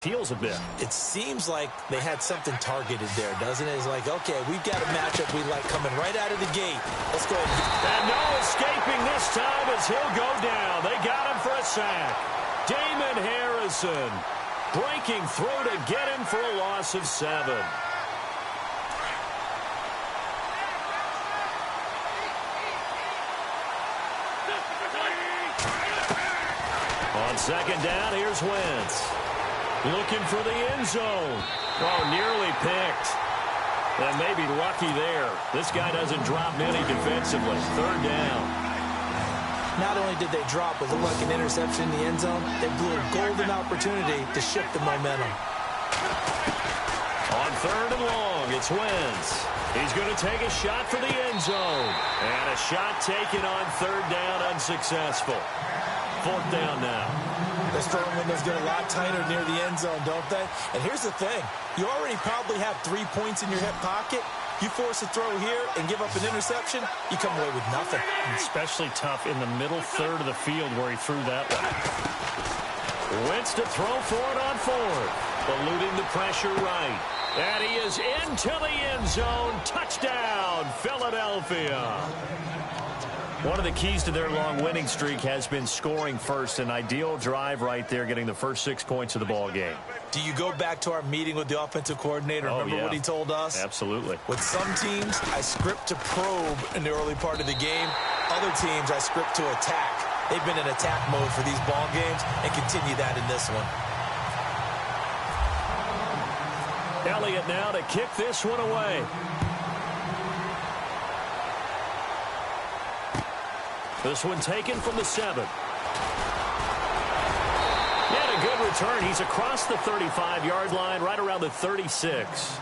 Feels a bit. It seems like they had something targeted there, doesn't it? It's like, okay, we've got a matchup we like coming right out of the gate. Let's go ahead and no escaping this time as he'll go down. They got him for a sack. Damon Harrison breaking through to get him for a loss of 7. On second down, here's Wentz. Looking for the end zone. Oh, nearly picked. And maybe lucky there. This guy doesn't drop many defensively. Third down. Not only did they drop what looked like an interception in the end zone, they blew a golden opportunity to shift the momentum. On third and long, it's Wentz. He's going to take a shot for the end zone. And a shot taken on third down, unsuccessful. Fourth down now. The throwing window's get a lot tighter near the end zone, don't they? And here's the thing. You already probably have 3 points in your hip pocket. You force a throw here and give up an interception, you come away with nothing. And especially tough in the middle third of the field where he threw that one. Wentz to throw for it on fourth. Eluding the pressure right. And he is into the end zone. Touchdown, Philadelphia. One of the keys to their long winning streak has been scoring first. An ideal drive right there, getting the first 6 points of the ball game. Do you go back to our meeting with the offensive coordinator? Remember what he told us? Absolutely. With some teams, I script to probe in the early part of the game. Other teams, I script to attack. They've been in attack mode for these ball games and continue that in this one. Elliott now to kick this one away. This one taken from the 7. And a good return. He's across the 35-yard line, right around the 36.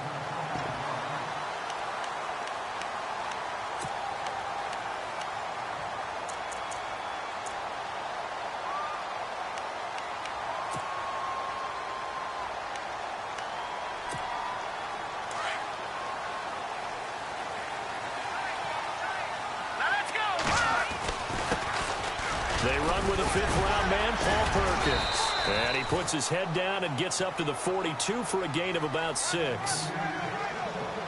They run with a fifth-round man, Paul Perkins. And he puts his head down and gets up to the 42 for a gain of about 6.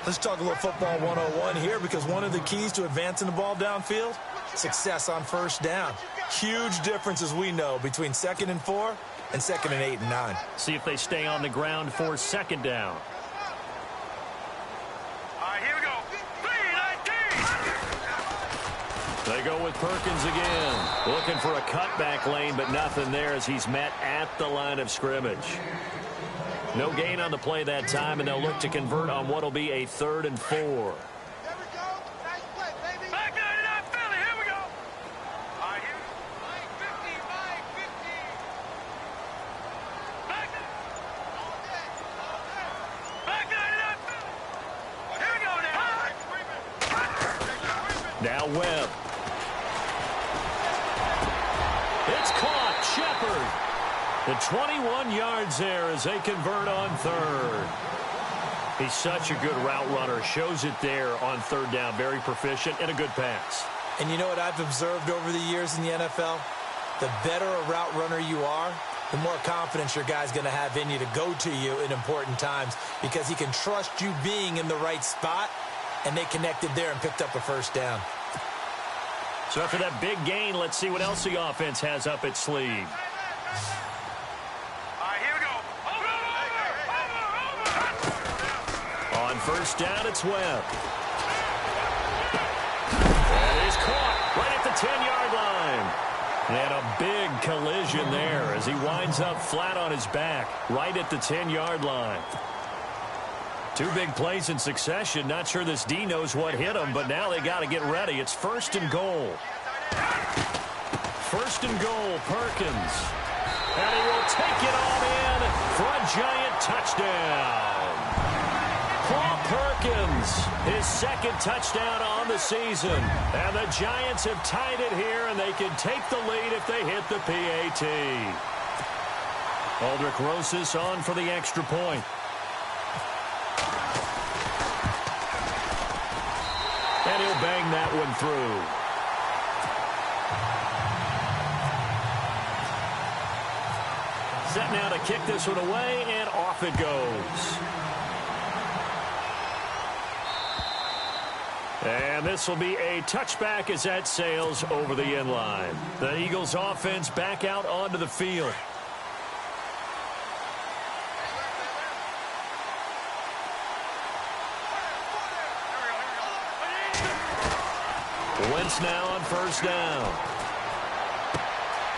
Let's talk a little football 101 here, because one of the keys to advancing the ball downfield, success on first down. Huge difference, as we know, between 2nd and 4 and 2nd and 8 and 9. See if they stay on the ground for second down. They go with Perkins again. Looking for a cutback lane, but nothing there as he's met at the line of scrimmage. No gain on the play that time, and they'll look to convert on what will be a 3rd and 4. Now Webb. It's caught. Shepard. The 21 yards there as they convert on 3rd. He's such a good route runner. Shows it there on 3rd down. Very proficient and a good pass. And you know what I've observed over the years in the NFL? The better a route runner you are, the more confidence your guy's going to have in you to go to you in important times, because he can trust you being in the right spot, and they connected there and picked up a first down. So after that big gain, let's see what else the offense has up its sleeve. Here we go. On first down, it's Webb. And he's caught right at the 10-yard line. And a big collision there as he winds up flat on his back right at the 10-yard line. 2 big plays in succession. Not sure this D knows what hit him, but now they got to get ready. It's 1st and goal. 1st and goal, Perkins. And he will take it on in for a giant touchdown. Paul Perkins, his 2nd touchdown on the season. And the Giants have tied it here, and they can take the lead if they hit the PAT. Aldrick Rosas on for the extra point. And he'll bang that one through. Set now to kick this one away, and off it goes. And this will be a touchback as that sails over the end line. The Eagles offense back out onto the field. Wentz now on first down.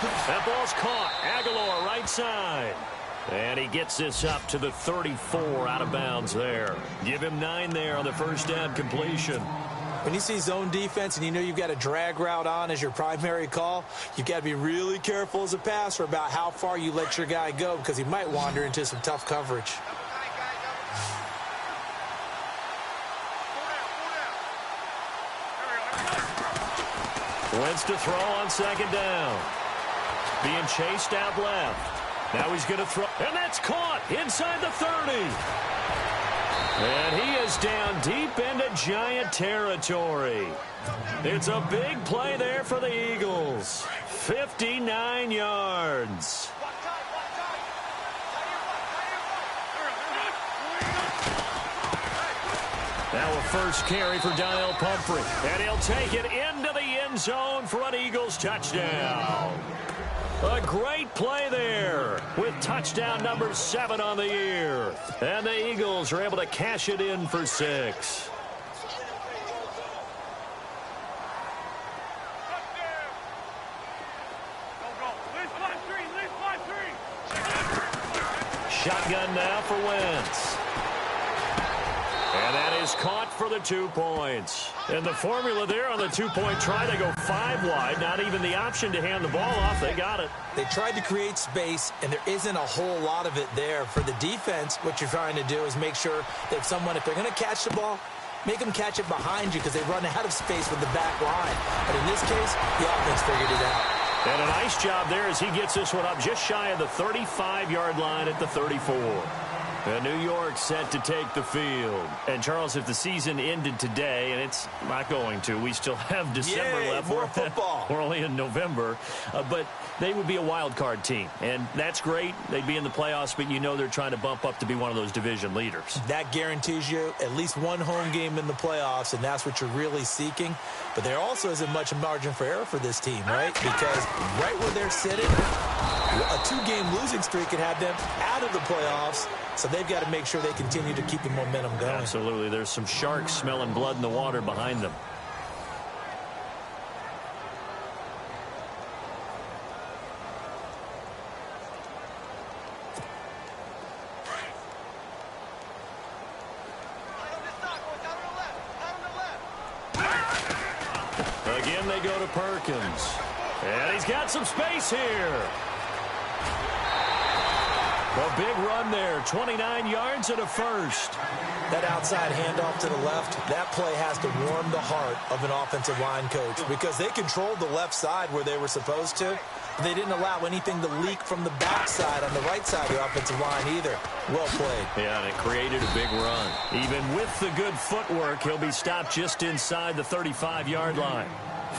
That ball's caught. Aguilar right side. And he gets this up to the 34 out of bounds there. Give him 9 there on the first down completion. When you see zone defense and you know you've got a drag route on as your primary call, you've got to be really careful as a passer about how far you let your guy go because he might wander into some tough coverage. Wentz to throw on second down. Being chased out left. Now he's going to throw. And that's caught inside the 30. And he is down deep into Giant territory. It's a big play there for the Eagles. 59 yards. Now a first carry for Donnell Pumphrey. And he'll take it into the end zone for an Eagles touchdown. A great play there with touchdown number 7 on the year. And the Eagles are able to cash it in for 6. Shotgun now for Wentz. And that is caught for the 2 points. And the formula there on the 2-point try, they go 5 wide. Not even the option to hand the ball off. They got it. They tried to create space, and there isn't a whole lot of it there. For the defense, what you're trying to do is make sure that if they're going to catch the ball, make them catch it behind you because they run out of space with the back line. But in this case, the offense figured it out. And a nice job there as he gets this one up just shy of the 35-yard line at the 34. And New York set to take the field. And, Charles, if the season ended today, and it's not going to, we still have December left. More football. We're only in November. But they would be a wild card team. And that's great. They'd be in the playoffs, but you know they're trying to bump up to be one of those division leaders. That guarantees you at least one home game in the playoffs, and that's what you're really seeking. But there also isn't much margin for error for this team, right? Because right where they're sitting, a 2-game losing streak could have them out of the playoffs. So they've got to make sure they continue to keep the momentum going. Absolutely. There's some sharks smelling blood in the water behind them. Again, they go to Perkins. And he's got some space here. A big run there, 29 yards and a first. That outside handoff to the left, that play has to warm the heart of an offensive line coach because they controlled the left side where they were supposed to. They didn't allow anything to leak from the backside on the right side of the offensive line either. Well played. Yeah, and it created a big run. Even with the good footwork, he'll be stopped just inside the 35-yard line.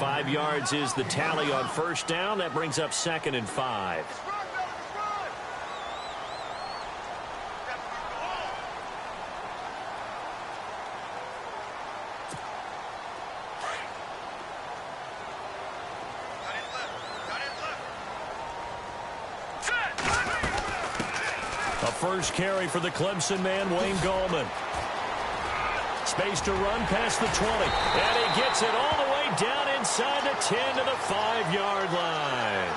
5 yards is the tally on first down. That brings up 2nd and 5. First carry for the Clemson man, Wayne Gallman. Space to run past the 20. And he gets it all the way down inside the 10 to the 5-yard line.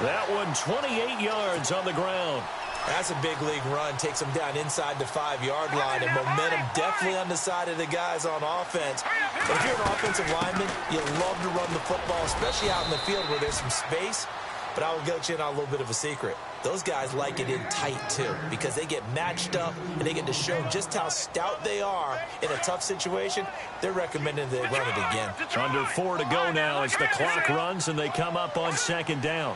That one 28 yards on the ground. That's a big league run. Takes them down inside the 5-yard line. And momentum definitely on the side of the guys on offense. But if you're an offensive lineman, you love to run the football, especially out in the field where there's some space. But I will get you in on a little bit of a secret. Those guys like it in tight, too, because they get matched up and they get to show just how stout they are in a tough situation. They're recommending they run it again. Under 4 to go now as the clock runs and they come up on 2nd down.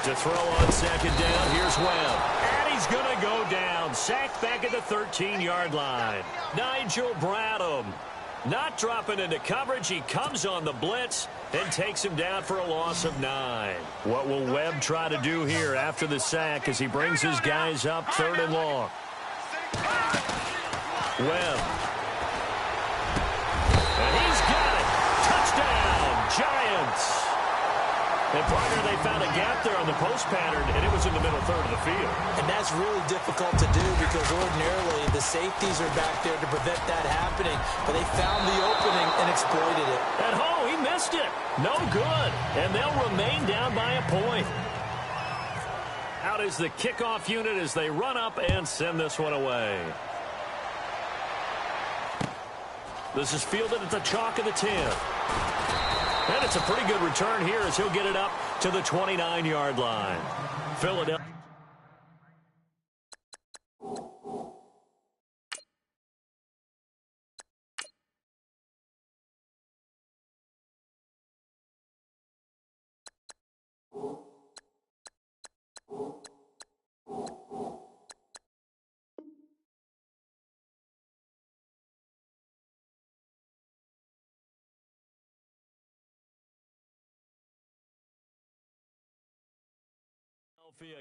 To throw on 2nd down, here's Webb. And he's going to go down. Sacked back at the 13-yard line. Nigel Bradham. Not dropping into coverage. He comes on the blitz and takes him down for a loss of 9. What will Webb try to do here after the sack as he brings his guys up 3rd and long? Webb. And he's got it. Touchdown, Giants. And, partner, they found a gap there on the post pattern, and it was in the middle 3rd of the field. And that's really difficult to do because ordinarily the safeties are back there to prevent that happening. But they found the opening and exploited it. At home, he missed it. No good. And they'll remain down by a point. Out is the kickoff unit as they run up and send this one away. This is fielded at the chalk of the 10. And it's a pretty good return here as he'll get it up to the 29-yard line. Philadelphia.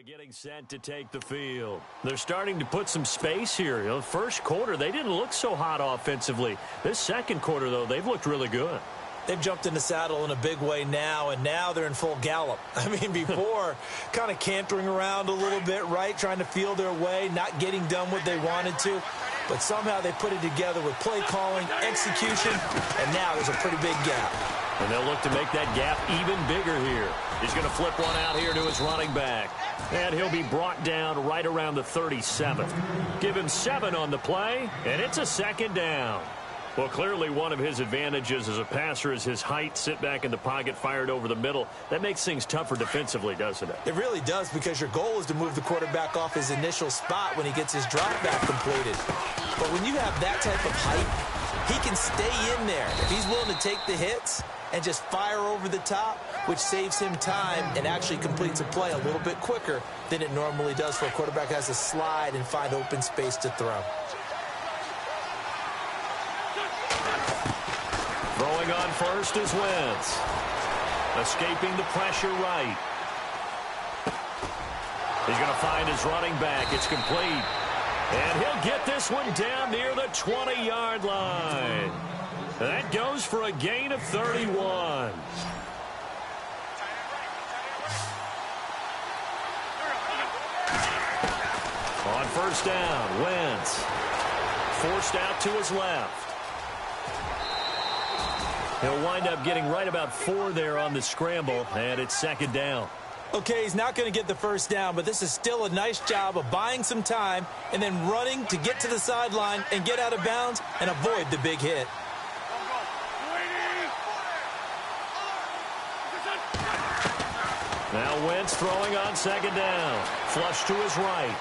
Getting set to take the field. They're starting to put some space here. The first quarter, they didn't look so hot offensively. This second quarter, though, they've looked really good. They've jumped in the saddle in a big way now, and now they're in full gallop. I mean, before, kind of cantering around a little bit, right, trying to feel their way, not getting done what they wanted to. But somehow they put it together with play calling, execution, and now there's a pretty big gap. And they'll look to make that gap even bigger here. He's going to flip one out here to his running back. And he'll be brought down right around the 37th. Give him 7 on the play, and it's a 2nd down. Well, clearly one of his advantages as a passer is his height. Sit back in the pocket, fired over the middle. That makes things tougher defensively, doesn't it? It really does, because your goal is to move the quarterback off his initial spot when he gets his drop back completed. But when you have that type of height, he can stay in there. If he's willing to take the hits and just fire over the top, which saves him time and actually completes a play a little bit quicker than it normally does for a quarterback who has to slide and find open space to throw. Throwing on first is Wentz. Escaping the pressure right. He's going to find his running back. It's complete. And he'll get this one down near the 20-yard line. That goes for a gain of 31. On first down, Wentz. Forced out to his left. He'll wind up getting right about 4 there on the scramble, and it's 2nd down. Okay, he's not going to get the first down, but this is still a nice job of buying some time and then running to get to the sideline and get out of bounds and avoid the big hit. Now Wentz throwing on 2nd down. Flush to his right.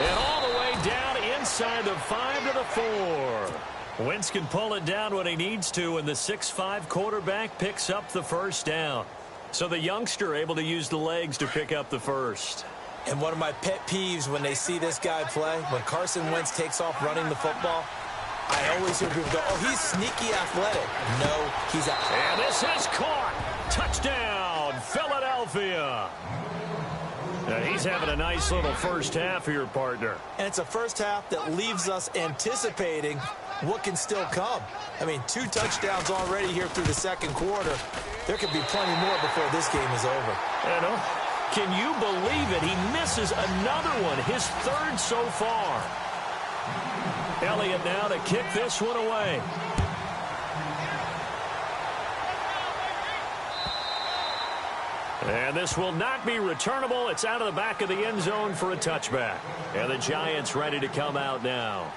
And all the way down inside the 5 to the 4. Wentz can pull it down when he needs to, and the 6'5" quarterback picks up the first down. So the youngster able to use the legs to pick up the first. And one of my pet peeves when they see this guy play, when Carson Wentz takes off running the football, I always hear people go, oh, he's sneaky athletic. No, he's athletic. And this is caught. Touchdown, Philadelphia. And he's having a nice little first half here, partner. And it's a first half that leaves us anticipating what can still come. I mean, 2 touchdowns already here through the second quarter. There could be plenty more before this game is over. And, can you believe it? He misses another one, his 3rd so far. Elliott now to kick this one away. And this will not be returnable. It's out of the back of the end zone for a touchback. And the Giants ready to come out now.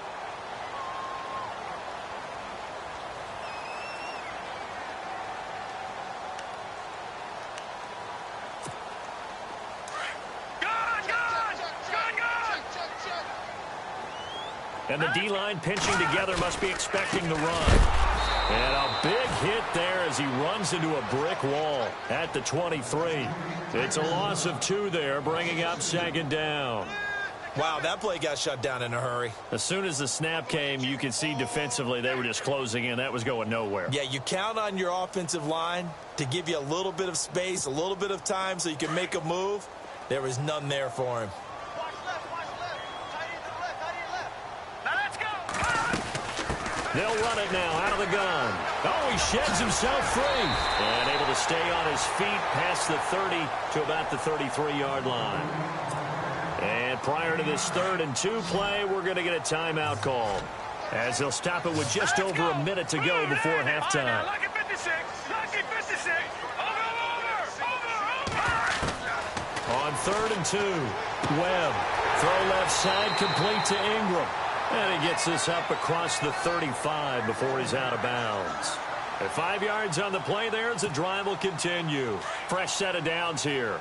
And the D-line pinching together, must be expecting the run. And a big hit there as he runs into a brick wall at the 23. It's a loss of 2 there, bringing up 2nd down. Wow, that play got shut down in a hurry. As soon as the snap came, you could see defensively they were just closing in. That was going nowhere. Yeah, you count on your offensive line to give you a little bit of space, a little bit of time so you can make a move. There was none there for him. They'll run it now out of the gun. Oh, he sheds himself free. And able to stay on his feet past the 30 to about the 33-yard line. And prior to this 3rd and 2 play, we're going to get a timeout call, as they'll stop it with just over a minute to go before halftime. On 3rd and 2, Webb. Throw left side, complete to Ingram. And he gets this up across the 35 before he's out of bounds. At 5 yards on the play there as the drive will continue. Fresh set of downs here.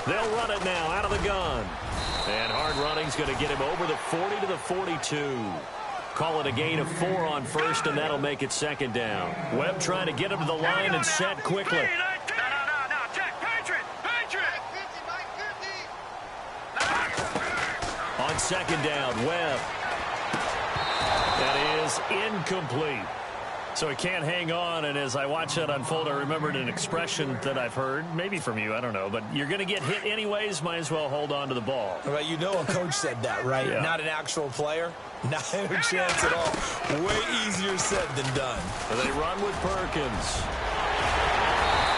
They'll run it now out of the gun. And hard running's going to get him over the 40 to the 42. Call it a gain of 4 on 1st, and that'll make it 2nd down. Webb trying to get him to the line and set quickly. On 2nd down, Webb. That is incomplete. So he can't hang on, and as I watch that unfold, I remembered an expression that I've heard, maybe from you, I don't know, but you're going to get hit anyways, might as well hold on to the ball. Well, you know a coach said that, right? Yeah. Not an actual player. Not a chance at all. Way easier said than done. They run with Perkins.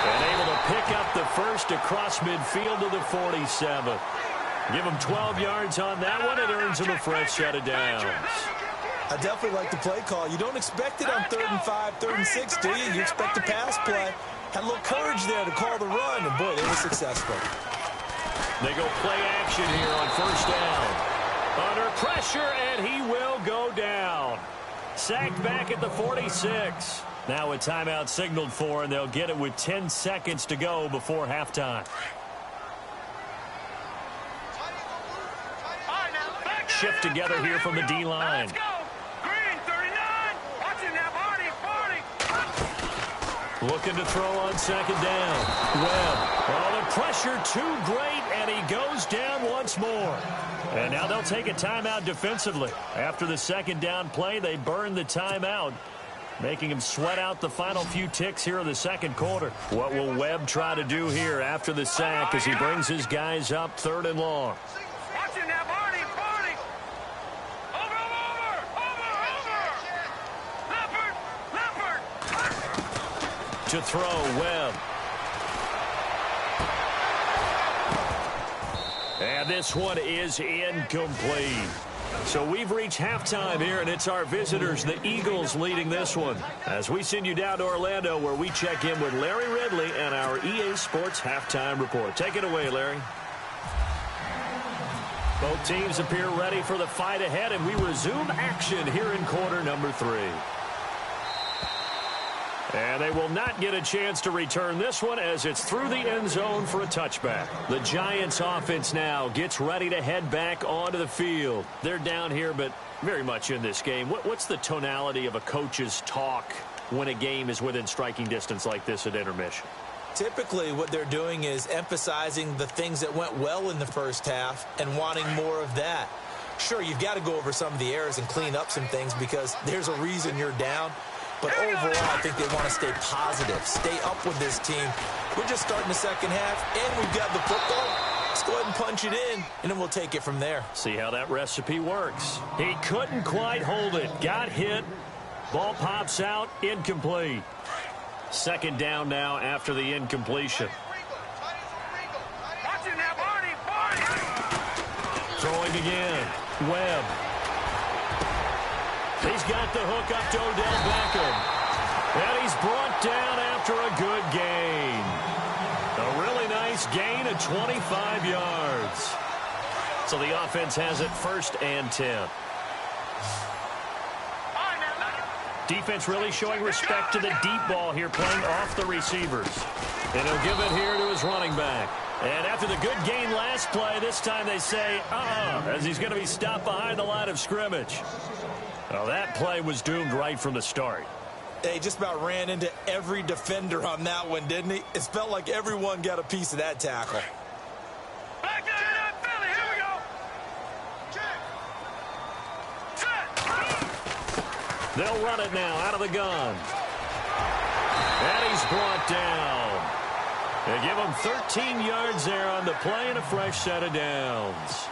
And able to pick up the first across midfield to the 47. Give him 12 yards on that one. It earns him a fresh set of downs. I definitely like the play call. You don't expect it on 3rd and 5, 3rd and 6, do you? You expect a pass play. Had a little courage there to call the run, and boy, they were successful. They go play action here on 1st down. Under pressure, and he will go down. Sacked back at the 46. Now a timeout signaled for, and they'll get it with 10 seconds to go before halftime. Shift together here from the D-line. Looking to throw on 2nd down. Webb. Oh, the pressure too great, and he goes down once more. And now they'll take a timeout defensively. After the 2nd down play, they burn the timeout, making him sweat out the final few ticks here in the 2nd quarter. What will Webb try to do here after the sack as he brings his guys up 3rd and long? To throw, Webb. And this one is incomplete. So we've reached halftime here, and it's our visitors, the Eagles, leading this one. As we send you down to Orlando, where we check in with Larry Ridley and our EA Sports Halftime Report. Take it away, Larry. Both teams appear ready for the fight ahead, and we resume action here in quarter number 3. And they will not get a chance to return this one as it's through the end zone for a touchback. The Giants offense now gets ready to head back onto the field. They're down here, but very much in this game. What's the tonality of a coach's talk when a game is within striking distance like this at intermission? Typically, what they're doing is emphasizing the things that went well in the first half and wanting more of that. Sure, you've got to go over some of the errors and clean up some things because there's a reason you're down. But overall, I think they want to stay positive, stay up with this team. We're just starting the 2nd half, and we've got the football. Let's go ahead and punch it in, and then we'll take it from there. See how that recipe works. He couldn't quite hold it. Got hit. Ball pops out. Incomplete. 2nd down now after the incompletion. Throwing again. Webb. He's got the hook up to Odell Beckham. And he's brought down after a good gain. A really nice gain of 25 yards. So the offense has it 1st and 10. Defense really showing respect to the deep ball here, playing off the receivers. And he'll give it here to his running back. And after the good gain last play, this time they say, as he's going to be stopped behind the line of scrimmage. Well, that play was doomed right from the start. Hey, just about ran into every defender on that one, didn't he? It felt like everyone got a piece of that tackle. Back to that Philly. Here we go. They'll run it now out of the gun. And he's brought down. They give him 13 yards there on the play and a fresh set of downs.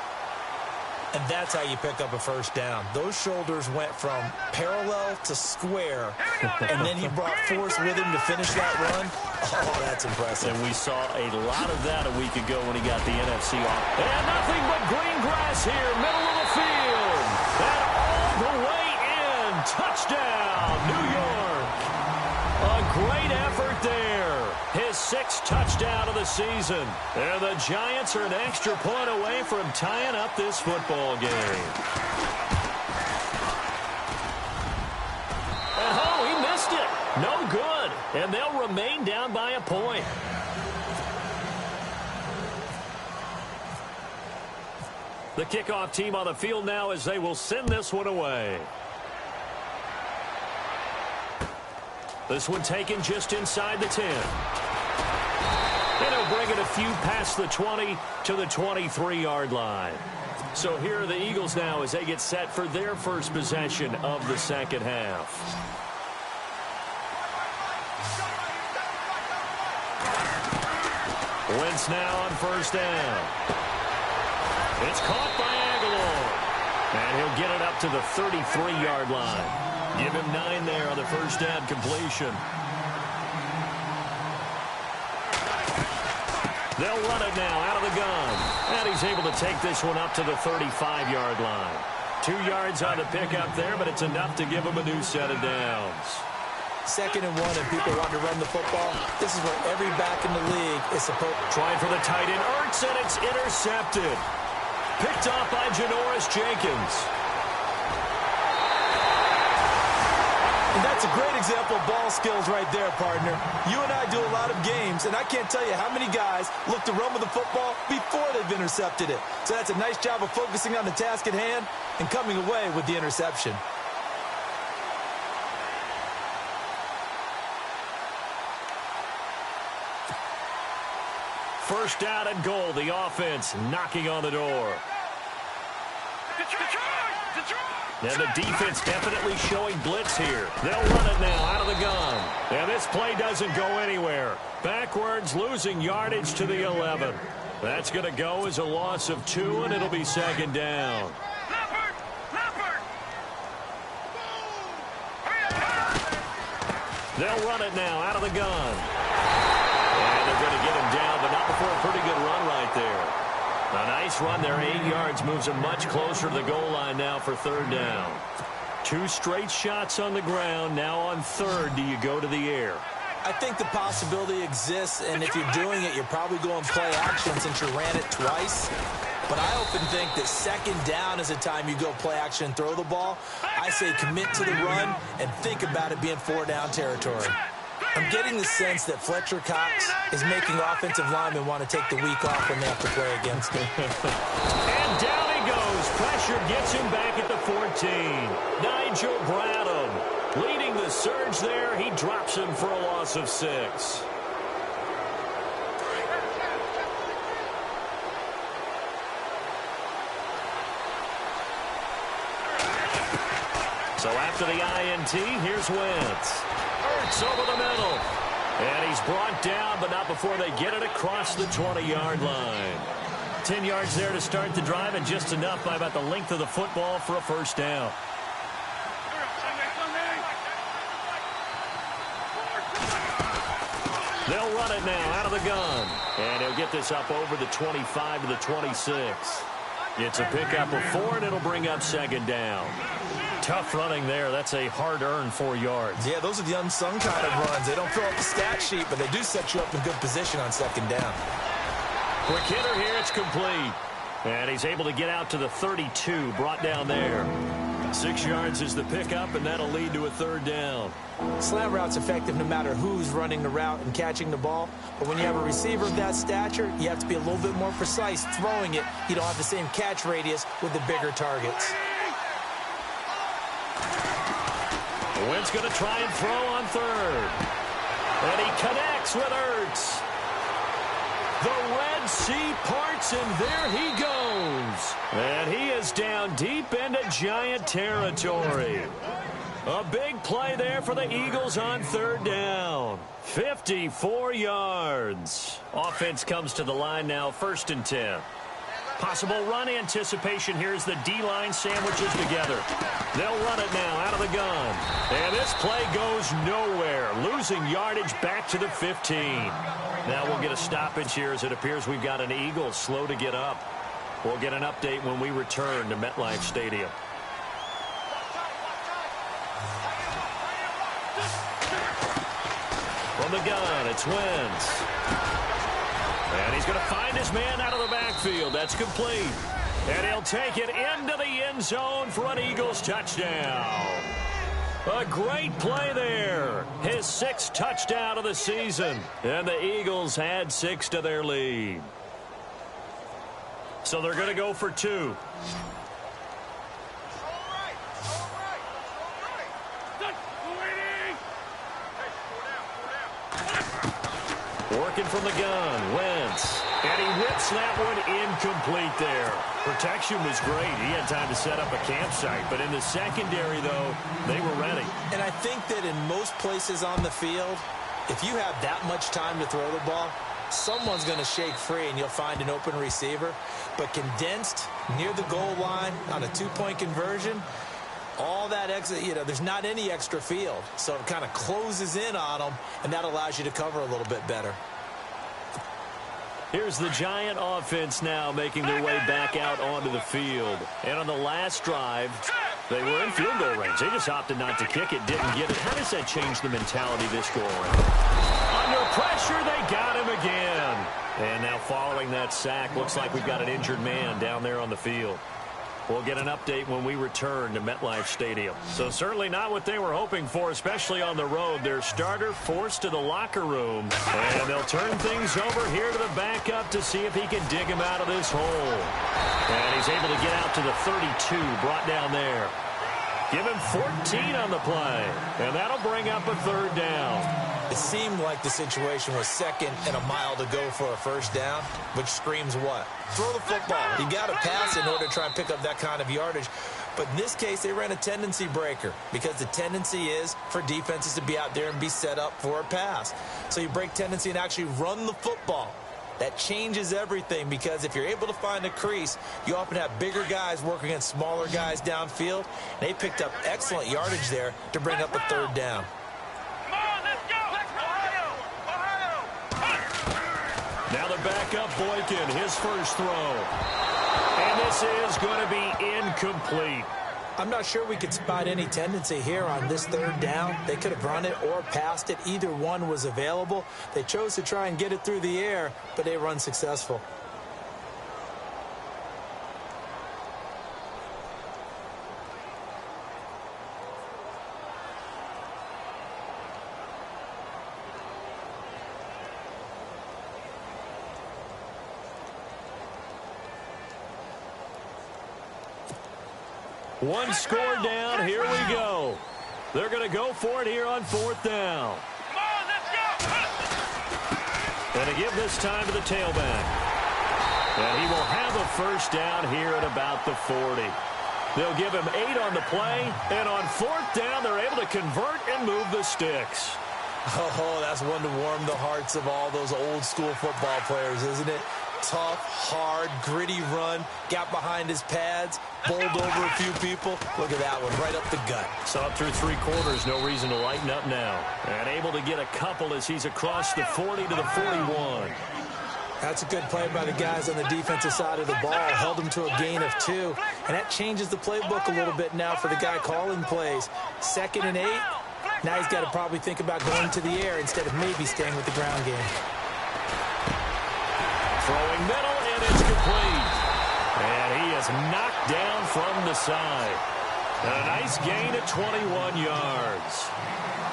And that's how you pick up a first down. Those shoulders went from parallel to square, and then he brought force with him to finish that run. Oh, that's impressive. And we saw a lot of that a week ago when he got the NFC off. And nothing but green grass here, middle of the field. And all the way in. Touchdown, New York. A great effort there. His 6th touchdown of the season. And the Giants are an extra point away from tying up this football game. And oh, he missed it. No good. And they'll remain down by a point. The kickoff team on the field now as they will send this one away. This one taken just inside the 10. And he'll bring it a few past the 20 to the 23-yard line. So here are the Eagles now as they get set for their first possession of the second half. Wentz now on first down. It's caught by Aguilar. And he'll get it up to the 33-yard line. Give him 9 there on the first down completion. They'll run it now out of the gun. And he's able to take this one up to the 35-yard line. 2 yards on the pickup there, but it's enough to give him a new set of downs. 2nd and 1 and people want to run the football. This is where every back in the league is supposed to. Trying for the tight end. Ertz, and it's intercepted. Picked off by Janoris Jenkins. And that's a great example of ball skills right there, partner. You and I do a lot of games, and I can't tell you how many guys look to run with the football before they've intercepted it. So that's a nice job of focusing on the task at hand and coming away with the interception. First down and goal. The offense knocking on the door. And the defense definitely showing blitz here. They'll run it now out of the gun. And this play doesn't go anywhere. Backwards, losing yardage to the 11. That's going to go as a loss of 2, and it'll be 2nd down. They'll run it now out of the gun. And they're going to get him down, but not before a pretty good run right there. A nice run there, 8 yards, moves him much closer to the goal line now for 3rd down. 2 straight shots on the ground. Now on 3rd, do you go to the air? I think the possibility exists, and if you're doing it, you're probably going play action since you ran it twice. But I often think that 2nd down is the time you go play action and throw the ball. I say commit to the run and think about it being 4-down territory. I'm getting the sense that Fletcher Cox is making offensive linemen want to take the week off when they have to play against him. And down he goes. Pressure gets him back at the 14. Nigel Bradham leading the surge there. He drops him for a loss of 6. So after the INT, here's Wentz. Ertz over the middle. And he's brought down, but not before they get it across the 20-yard line. 10 yards there to start the drive, and just enough by about the length of the football for a first down. They'll run it now out of the gun. And he'll get this up over the 25 to the 26. It's a pickup of 4, and it'll bring up 2nd down. Tough running there. That's a hard-earned 4 yards. Yeah, those are the unsung kind of runs. They don't fill up the stat sheet, but they do set you up in good position on 2nd down. Quick hitter here. It's complete. And he's able to get out to the 32, brought down there. 6 yards is the pickup, and that'll lead to a 3rd down. Slant route's effective no matter who's running the route and catching the ball. But when you have a receiver of that stature, you have to be a little bit more precise throwing it. You don't have the same catch radius with the bigger targets. Wentz going to try and throw on third. And he connects with Ertz. The Red Sea parts, and there he goes. And he is down deep into Giant territory. A big play there for the Eagles on third down. 54 yards. Offense comes to the line now, 1st and 10. Possible run anticipation. Here's the D-line sandwiches together. They'll run it now out of the gun. And this play goes nowhere. Losing yardage back to the 15. Now we'll get a stoppage here as it appears we've got an Eagle slow to get up. We'll get an update when we return to MetLife Stadium. From the gun, it's Wentz. And he's going to find his man out of the backfield. That's complete. And he'll take it into the end zone for an Eagles touchdown. A great play there. His 6th touchdown of the season. And the Eagles add 6 to their lead. So they're going to go for 2. Working from the gun, Wentz. And he whips that one incomplete there. Protection was great. He had time to set up a campsite. But in the secondary, though, they were ready. And I think that in most places on the field, if you have that much time to throw the ball, someone's going to shake free and you'll find an open receiver. But condensed near the goal line on a 2-point conversion, all that extra, there's not any extra field. So it kind of closes in on them, and that allows you to cover a little bit better. Here's the Giant offense now making their way back out onto the field. And on the last drive, they were in field goal range. They just opted not to kick it, didn't get it. How does that change the mentality this go around? Under pressure, they got him again. And now following that sack, looks like we've got an injured man down there on the field. We'll get an update when we return to MetLife Stadium. So certainly not what they were hoping for, especially on the road. Their starter forced to the locker room. And they'll turn things over here to the backup to see if he can dig him out of this hole. And he's able to get out to the 32, brought down there. Give him 14 on the play. And that'll bring up a 3rd down. It seemed like the situation was 2nd and a mile to go for a 1st down, which screams what? Throw the football. You got to pass in order to try and pick up that kind of yardage. But in this case, they ran a tendency breaker because the tendency is for defenses to be out there and be set up for a pass. So you break tendency and actually run the football. That changes everything because if you're able to find a crease, you often have bigger guys working against smaller guys downfield. They picked up excellent yardage there to bring up a 3rd down. Now they're back up Boykin, his first throw. And this is going to be incomplete. I'm not sure we could spot any tendency here on this 3rd down. They could have run it or passed it. Either one was available. They chose to try and get it through the air, but they were unsuccessful. One score down. Here we go. They're going to go for it here on 4th down. And to give this time to the tailback. And he will have a 1st down here at about the 40. They'll give him 8 on the play. And on 4th down, they're able to convert and move the sticks. Oh, that's one to warm the hearts of all those old school football players, isn't it? Tough, hard, gritty run, got behind his pads, bowled over a few people. Look at that one, right up the gut. So up through 3 quarters, no reason to lighten up now. And able to get a couple as he's across the 40 to the 41. That's a good play by the guys on the defensive side of the ball. Held him to a gain of 2. And that changes the playbook a little bit now for the guy calling plays. 2nd and 8. Now he's got to probably think about going to the air instead of maybe staying with the ground game. Throwing middle, and it's complete. And he is knocked down from the side. And a nice gain at 21 yards.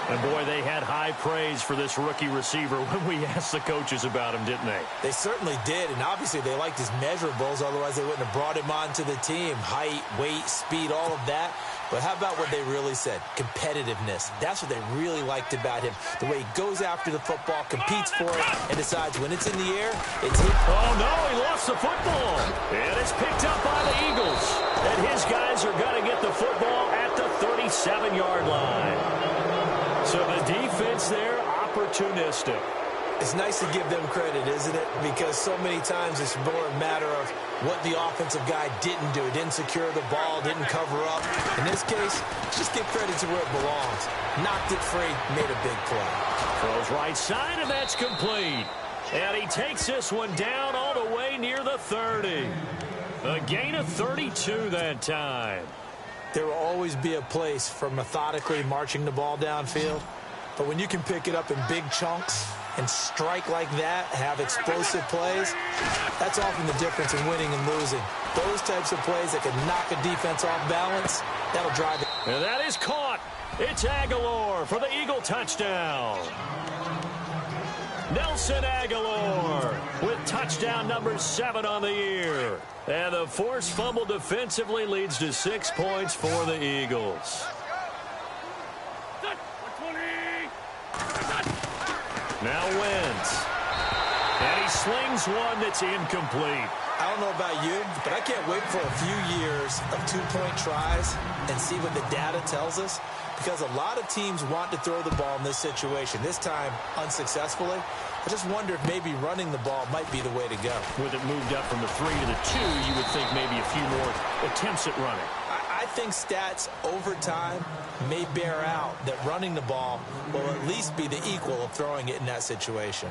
And, boy, they had high praise for this rookie receiver when we asked the coaches about him, didn't they? They certainly did, and obviously they liked his measurables. Otherwise, they wouldn't have brought him onto the team. Height, weight, speed, all of that. But how about what they really said? Competitiveness. That's what they really liked about him. The way he goes after the football, competes for it, and decides when it's in the air, it's hit. Oh, no, he lost the football. And it's picked up by the Eagles. And his guys are going to get the football at the 37-yard line. So the defense there, opportunistic. It's nice to give them credit, isn't it? Because so many times it's more a matter of what the offensive guy didn't do. Didn't secure the ball, didn't cover up. In this case, just give credit to where it belongs. Knocked it free, made a big play. Throws right side, and that's complete. And he takes this one down all the way near the 30. A gain of 32 that time. There will always be a place for methodically marching the ball downfield. But when you can pick it up in big chunks and strike like that, have explosive plays, that's often the difference in winning and losing. Those types of plays that can knock a defense off balance, that'll drive it. And that is caught. It's Aguilar for the Eagle touchdown. Nelson Aguilar with touchdown number 7 on the year. And the forced fumble defensively leads to 6 points for the Eagles. Now Wentz. And he slings one that's incomplete. I don't know about you, but I can't wait for a few years of two-point tries and see what the data tells us. Because a lot of teams want to throw the ball in this situation. This time, unsuccessfully. I just wonder if maybe running the ball might be the way to go. With it moved up from the 3 to the 2, you would think maybe a few more attempts at running. I think stats over time may bear out that running the ball will at least be the equal of throwing it in that situation.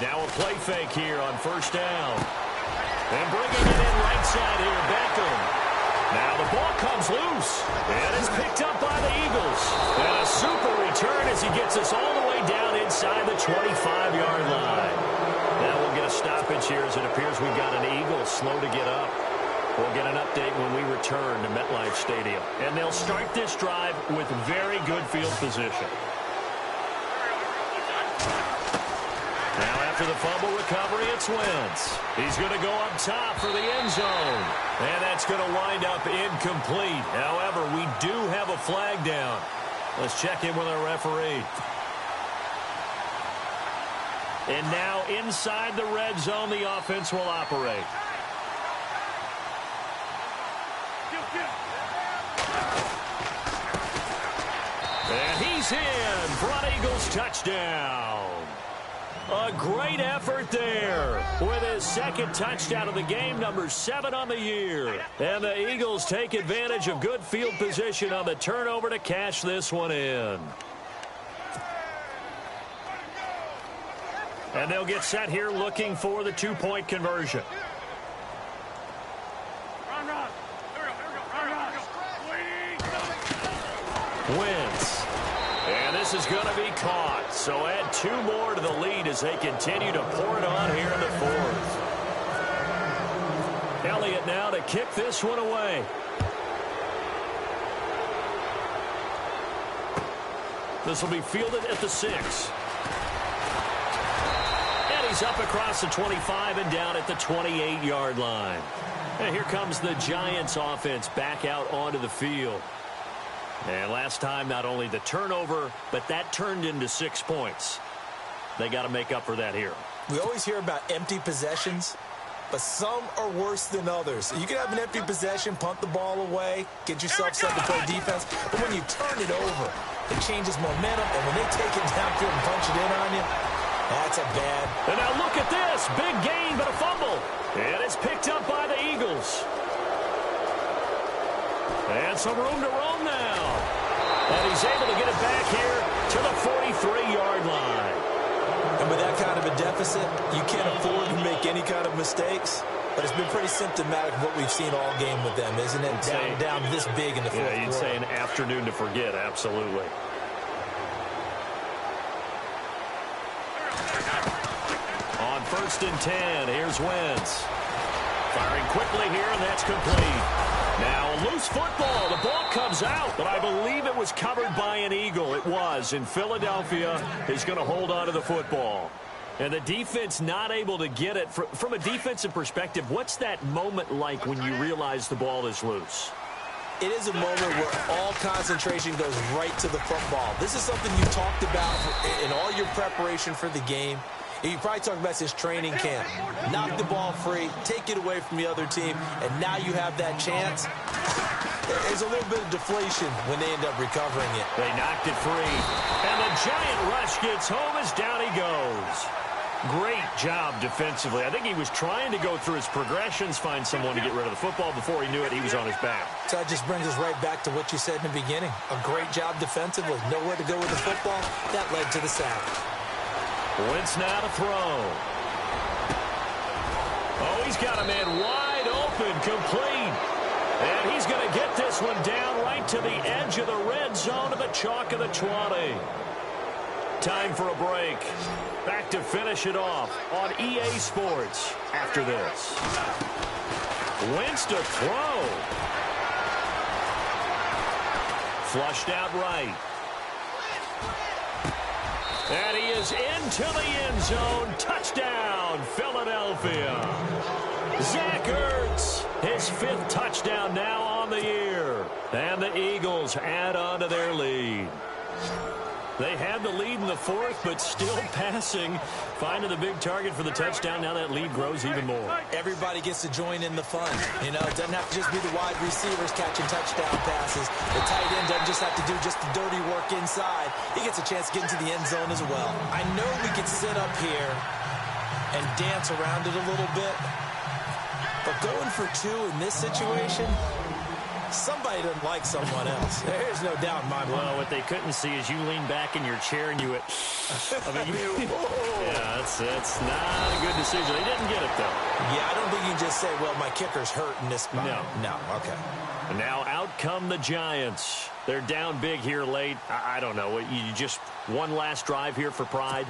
Now a play fake here on first down. And bringing it in right side here, Beckham. Now the ball comes loose. And it's picked up by the Eagles. And a super return as he gets us all the way down inside the 25-yard line. Now we'll get a stoppage here as it appears we've got an Eagle slow to get up. We'll get an update when we return to MetLife Stadium. And they'll start this drive with very good field position. Now after the fumble recovery, it's Wentz. He's going to go up top for the end zone. And that's going to wind up incomplete. However, we do have a flag down. Let's check in with our referee. And now inside the red zone, the offense will operate. And he's in for an Eagles touchdown. A great effort there with his second touchdown of the game, number 7 on the year. And the Eagles take advantage of good field position on the turnover to cash this one in. And they'll get set here looking for the 2-point conversion. Wentz. And this is going to be caught. So add 2 more to the lead as they continue to pour it on here in the 4th. Elliott now to kick this one away. This will be fielded at the 6. And he's up across the 25 and down at the 28-yard line. And here comes the Giants offense back out onto the field. And last time, not only the turnover, but that turned into 6 points. They got to make up for that here. We always hear about empty possessions, but some are worse than others. You can have an empty possession, punt the ball away, get yourself set to play defense, but when you turn it over, it changes momentum, and when they take it downfield and punch it in on you, that's a bad. And now look at this. Big gain, but a fumble. And it's picked up by the Eagles. And some room to roam now. And he's able to get it back here to the 43-yard line. And with that kind of a deficit, you can't afford to make any kind of mistakes. But it's been pretty symptomatic of what we've seen all game with them, isn't it? Down this big in the fourth quarter. Yeah, you'd say an afternoon to forget, absolutely. 1st and 10. Here's Wentz. Firing quickly here, and that's complete. Now, loose football. The ball comes out, but I believe it was covered by an Eagle. It was, and Philadelphia is going to hold on to the football. And the defense not able to get it. From a defensive perspective, what's that moment like when you realize the ball is loose? It is a moment where all concentration goes right to the football. This is something you talked about in all your preparation for the game. And you probably talked about this training camp. Knock the ball free, take it away from the other team, and now you have that chance. There's a little bit of deflation when they end up recovering it. They knocked it free. And the giant rush gets home as down he goes. Great job defensively. I think he was trying to go through his progressions, find someone to get rid of the football. Before he knew it, he was on his back. So that just brings us right back to what you said in the beginning. A great job defensively. Nowhere to go with the football. That led to the sack. Wentz now to throw. Oh, he's got a man wide open, complete. And he's going to get this one down right to the edge of the red zone to the chalk of the 20. Time for a break. Back to finish it off on EA Sports after this. Wentz to throw. Flushed out right. And he is into the end zone. Touchdown, Philadelphia. Zach Ertz, his 5th touchdown now on the year. And the Eagles add on to their lead. They had the lead in the 4th, but still passing. Finding the big target for the touchdown. Now that lead grows even more. Everybody gets to join in the fun. You know, it doesn't have to just be the wide receivers catching touchdown passes. The tight end doesn't just have to do just the dirty work inside. He gets a chance to get into the end zone as well. I know we could sit up here and dance around it a little bit, but going for 2 in this situation, somebody doesn't like someone else. There's no doubt in my mind. Well, what they couldn't see is you lean back in your chair and you went, yeah, it's not a good decision. They didn't get it, though. Yeah, I don't think you can just say, well, my kicker's hurt in this spot. No, okay. And now out come the Giants. They're down big here late. I don't know. You just one last drive here for pride?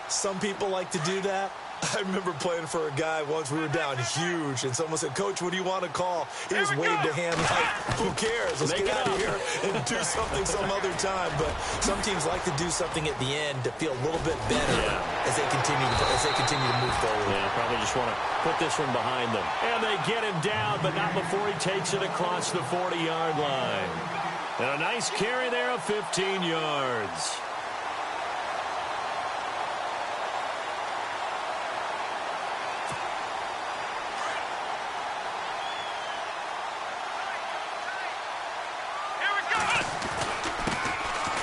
Some people like to do that. I remember playing for a guy once. We were down huge, and someone said, "Coach, what do you want to call?" He just waved a hand like, "Who cares? Let's get out of here and do something some other time." But some teams like to do something at the end to feel a little bit better as they continue to move forward. Yeah, probably just want to put this one behind them. And they get him down, but not before he takes it across the 40-yard line. And a nice carry there of 15 yards.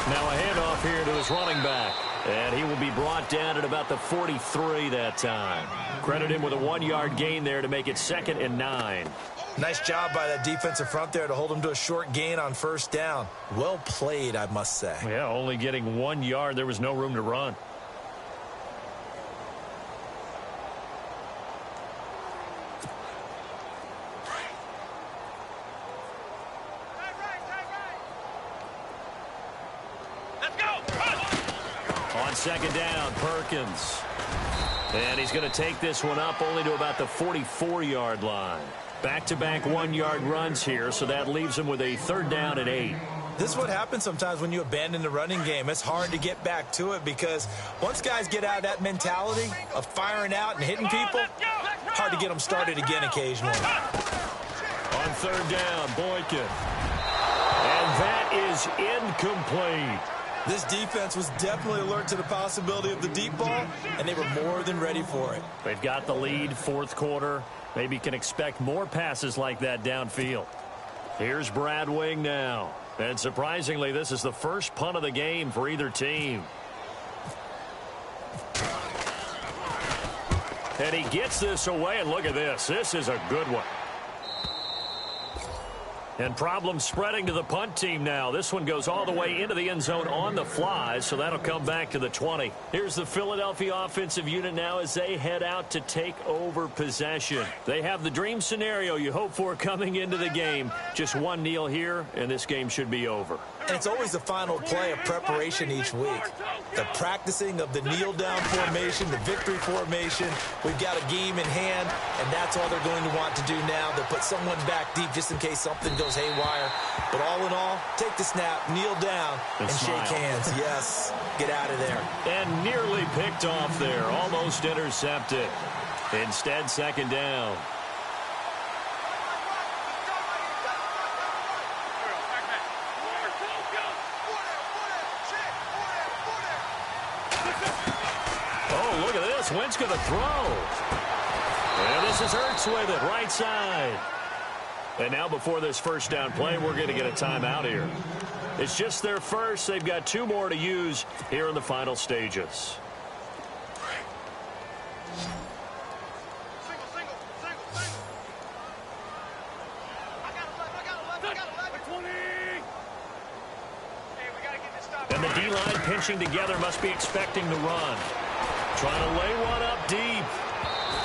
Now a handoff here to his running back. And he will be brought down at about the 43 that time. Credit him with a 1-yard gain there to make it 2nd and 9. Nice job by that defensive front there to hold him to a short gain on 1st down. Well played, I must say. Yeah, only getting 1 yard. There was no room to run. On 2nd down, Perkins. And he's going to take this one up only to about the 44-yard line. Back-to-back 1-yard runs here, so that leaves him with a 3rd down and 8. This is what happens sometimes when you abandon the running game. It's hard to get back to it because once guys get out of that mentality of firing out and hitting people, hard to get them started again occasionally. On 3rd down, Boykin. And that is incomplete. This defense was definitely alert to the possibility of the deep ball, and they were more than ready for it. They've got the lead, 4th quarter. Maybe can expect more passes like that downfield. Here's Brad Wing now. And surprisingly, this is the first punt of the game for either team. And he gets this away, and look at this. This is a good one. And problems spreading to the punt team now. This one goes all the way into the end zone on the fly, so that'll come back to the 20. Here's the Philadelphia offensive unit now as they head out to take over possession. They have the dream scenario you hope for coming into the game. Just one kneel here, and this game should be over. And it's always the final play of preparation each week. The practicing of the kneel-down formation, the victory formation. We've got a game in hand, and that's all they're going to want to do now. They'll put someone back deep just in case something goes haywire. But all in all, take the snap, kneel down, and shake hands. Yes, get out of there. And nearly picked off there, almost intercepted. Instead, second down. Oh, look at this. Wentz going to throw. And this is Ertz with it, right side. And now before this first down play, we're going to get a timeout here. It's just their first. They've got 2 more to use here in the final stages. And the D-line pinching together, must be expecting the run. Trying to lay one up deep.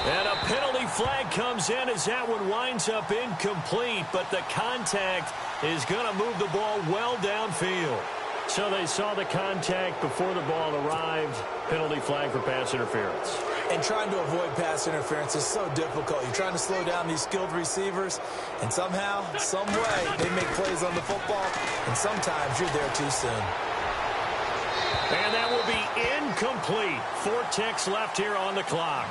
And a penalty flag comes in as that one winds up incomplete, but the contact is going to move the ball well downfield. So they saw the contact before the ball arrived. Penalty flag for pass interference. And trying to avoid pass interference is so difficult. You're trying to slow down these skilled receivers, and somehow, some way, they make plays on the football, and sometimes you're there too soon. And that will be incomplete. 4 ticks left here on the clock.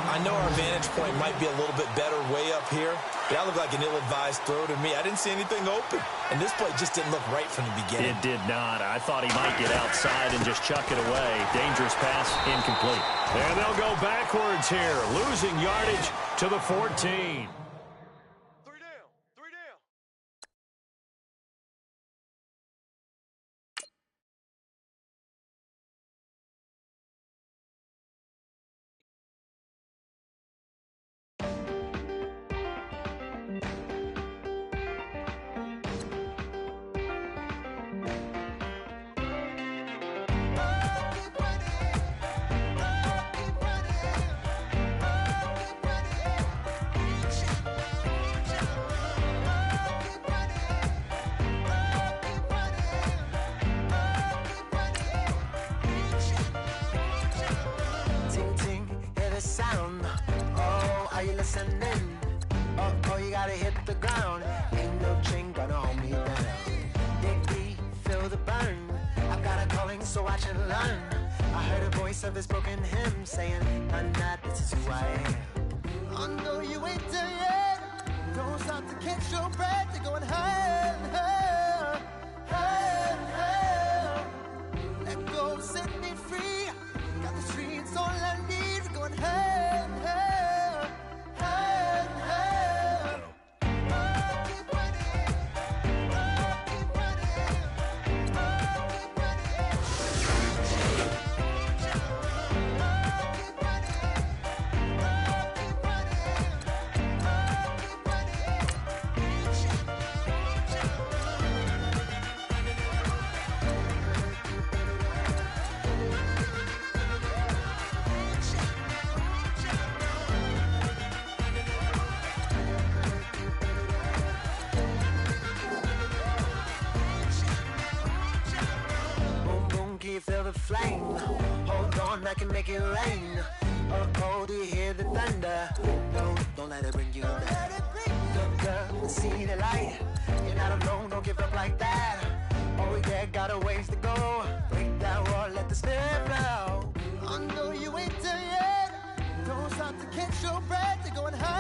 I know our vantage point might be a little bit better way up here, but that looked like an ill-advised throw to me. I didn't see anything open, and this play just didn't look right from the beginning. It did not. I thought he might get outside and just chuck it away. Dangerous pass, incomplete. And they'll go backwards here, losing yardage to the 14. Oh, you gotta hit the ground. Ain't no chain gonna hold me down. Dig deep, feel the burn. I've got a calling, so watch and learn. I heard a voice of this broken hymn saying, "I'm not, this is who I am." I know you ain't there yet. Don't stop to catch your breath. You're going higher, higher, higher, higher. Let go, set me free. Got the streets all I need. We're going higher, higher, higher, higher. Keep running, keep running, keep boom, boom, can you feel the flame? Hold on, I can make it rain. Oh, do you hear the thunder? No, don't let it bring you down. Look up, see the light. You're not alone, don't give up like that. Oh yeah, got a ways to go. Break that wall, let the spirit flow. I know you ain't there yet. Don't stop to catch your breath. You're going high.